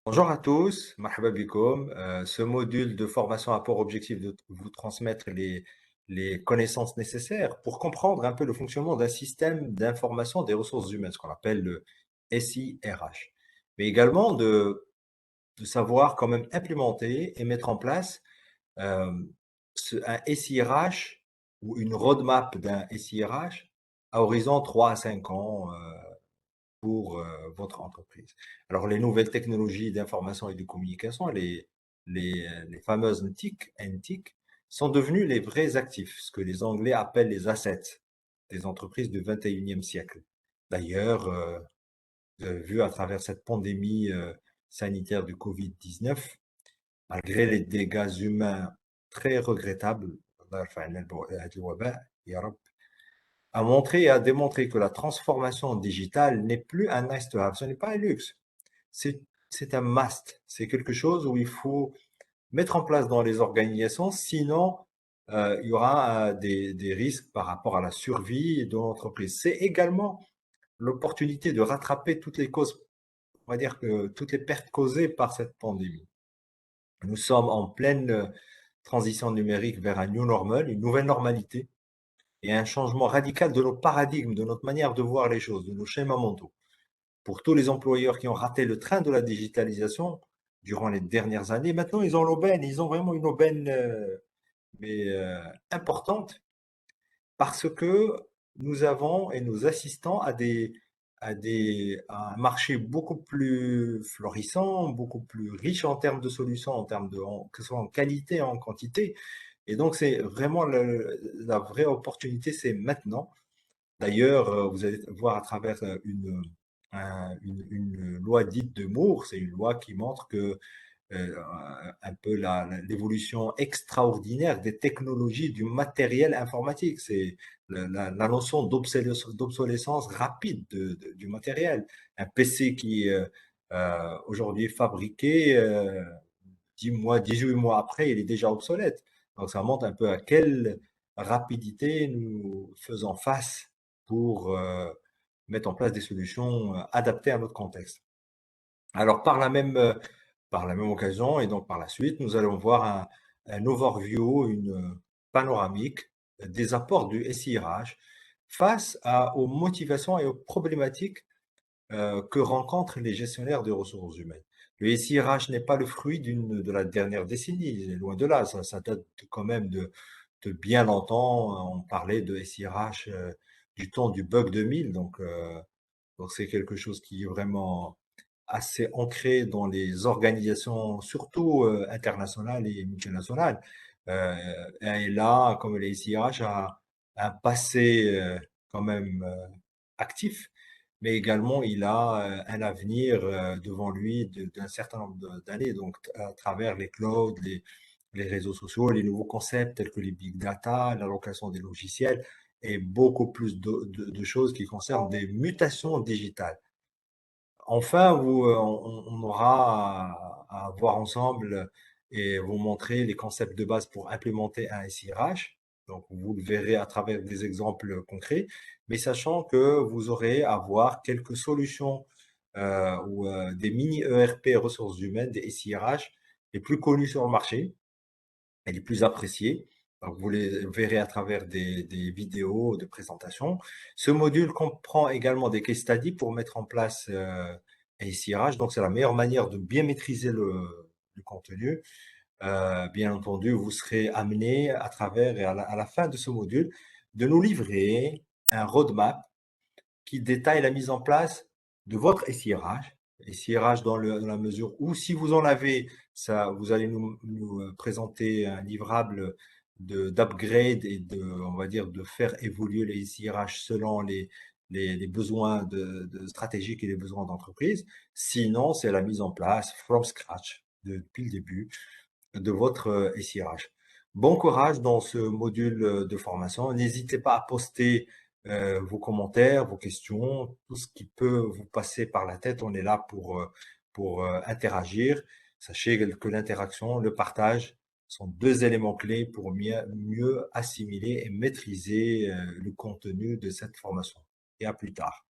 Bonjour à tous, marhaba bikoum. Ce module de formation a pour objectif de vous transmettre les connaissances nécessaires pour comprendre un peu le fonctionnement d'un système d'information des ressources humaines, ce qu'on appelle le SIRH. Mais également de savoir quand même implémenter et mettre en place euh, un SIRH ou une roadmap d'un SIRH à horizon 3 à 5 ans pour votre entreprise. Alors, les nouvelles technologies d'information et de communication, les fameuses NTIC, sont devenues les vrais actifs, ce que les Anglais appellent les assets des entreprises du 21e siècle. D'ailleurs, vu à travers cette pandémie sanitaire du Covid-19, malgré les dégâts humains très regrettables, a montré et a démontré que la transformation digitale n'est plus un nice to have, ce n'est pas un luxe, c'est un must, c'est quelque chose où il faut mettre en place dans les organisations, sinon il y aura des risques par rapport à la survie de l'entreprise. C'est également l'opportunité de rattraper toutes les causes, on va dire que toutes les pertes causées par cette pandémie. Nous sommes en pleine transition numérique vers un new normal, une nouvelle normalité, et un changement radical de nos paradigmes, de notre manière de voir les choses, de nos schémas mentaux. Pour tous les employeurs qui ont raté le train de la digitalisation durant les dernières années, maintenant ils ont l'aubaine, ils ont vraiment une aubaine importante parce que nous avons et nous assistons à un marché beaucoup plus florissant, beaucoup plus riche en termes de solutions, que ce soit en qualité et en quantité. Et donc, c'est vraiment la vraie opportunité, c'est maintenant. D'ailleurs, vous allez voir à travers une loi dite de Moore, c'est une loi qui montre que euh, un peu l'évolution extraordinaire des technologies, du matériel informatique. C'est la notion d'obsolescence rapide du matériel. Un PC qui aujourd'hui est fabriqué 10 mois, 18 mois après, il est déjà obsolète. Donc ça montre un peu à quelle rapidité nous faisons face pour mettre en place des solutions adaptées à notre contexte. Alors par la même occasion et donc par la suite, nous allons voir un overview, une panoramique des apports du SIRH face aux motivations et aux problématiques que rencontrent les gestionnaires de ressources humaines. Le SIRH n'est pas le fruit de la dernière décennie, loin de là, ça date quand même de bien longtemps. On parlait de SIRH du temps du bug 2000, donc c'est quelque chose qui est vraiment assez ancré dans les organisations, surtout internationales et multinationales. Euh, et là, comme les SIRH a un passé quand même actif, mais également il a un avenir devant lui d'un certain nombre d'années, donc à travers les clouds, les réseaux sociaux, les nouveaux concepts tels que les big data, l'allocation des logiciels et beaucoup plus de choses qui concernent des mutations digitales. Enfin, on aura à voir ensemble et vous montrer les concepts de base pour implémenter un SIRH. Donc, vous le verrez à travers des exemples concrets, mais sachant que vous aurez à voir quelques solutions ou des mini ERP ressources humaines, des SIRH, les plus connus sur le marché et les plus appréciés. Donc, vous les verrez à travers des vidéos de présentation. Ce module comprend également des case studies pour mettre en place un SIRH. Donc, c'est la meilleure manière de bien maîtriser le contenu. Bien entendu, vous serez amené à travers et à la fin de ce module de nous livrer un roadmap qui détaille la mise en place de votre SIRH. SIRH dans la mesure où, si vous en avez, ça, vous allez nous présenter un livrable d'upgrade et on va dire, de faire évoluer les SIRH selon les besoins stratégiques et les besoins d'entreprise. Sinon, c'est la mise en place from scratch depuis le début de votre SIRH. Bon courage dans ce module de formation. N'hésitez pas à poster vos commentaires, vos questions, tout ce qui peut vous passer par la tête. On est là pour interagir. Sachez que l'interaction, le partage sont deux éléments clés pour mieux assimiler et maîtriser le contenu de cette formation. Et à plus tard.